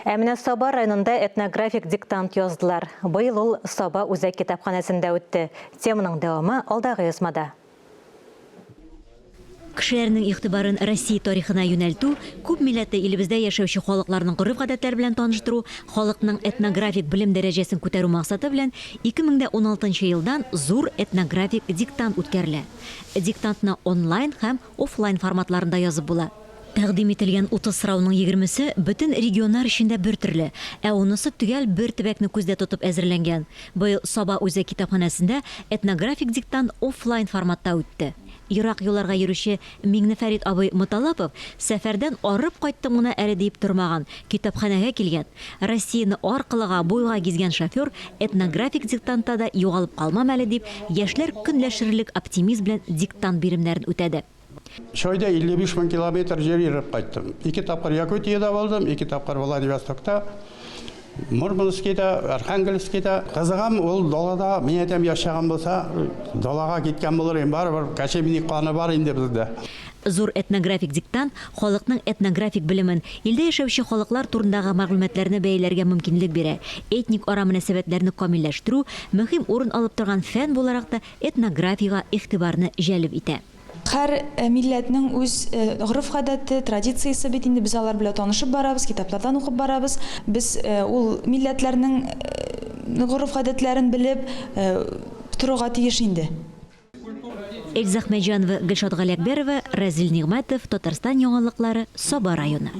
Әміне Саба районында этнографик диктант яздылар. Быйыл ул Саба үзәк китапханәсендә үтте. Теманың дәвамы алдағы язмада. Кешеләрнең игътибарын Россия тарихына юнәлтү, күп милләтле илебездә яшәүче халыкларның гореф-гадәтләре белән таныштыру, халыкның этнографик белем дәрәҗәсен күтәрү максаты белән 2016 елдан зур этнографик диктант үткәрелә. Диктантны онлайн һәм офлайн форматларында язып була. Тәкъдим ителгән 30 сорауның 20-се бөтен регионнар эчендә бер төрле, ә унысы төгәл бер төбәкне күздә тотып әзерләнгән. Быел Саба үзәк китапханәсендә этнографик диктант офлайн форматта үтте. Ирак юлларга йөрүче Миңнефәрит абый Муталапов сәфәрдән арып кайттым гына әле дип тормаган, китапханәгә килгән. Россияны аркылыга буйга гизгән шофер этнографик диктантта да югалып калмам әле дип, яшьләр көнләшерлек оптимизм белән диктант биремнәрен үтәде. Шойда 55 мың километр жер йөреп кайттым. 2 тапкыр Якутияда булдым, 2 тапкыр Владивостокта, Мурманскида, Архангельскида. Кызыгам ул далада мен әйтәм яшаган булса, далага киткән булыр инде, барыбер качебник планы бар инде бездә. Зур этнографик диктант халыкның этнографик белемен, илдә яшәүче халыклар турындагы мәгълүматларны бәяләргә мөмкинлек бирә. Этник ара мөнәсәбәтләрне камилләштерү мөһим урын алып торган фән буларак та этнографиягә игътибарны җәлеп итә. Һәр милләтнең үз гореф-гадәте, традициясе бит инде без алар белән танышып барабыз, китаплардан укып барабыз. Без ул милләтләрнең гореф-гадәтләрен белеп торырга тиеш инде. Эльза Ахмеджанова, Гөлшат Галиәкбәрова, Разил Нигъмәтов, Татарстан яңалыклары, Саба районы.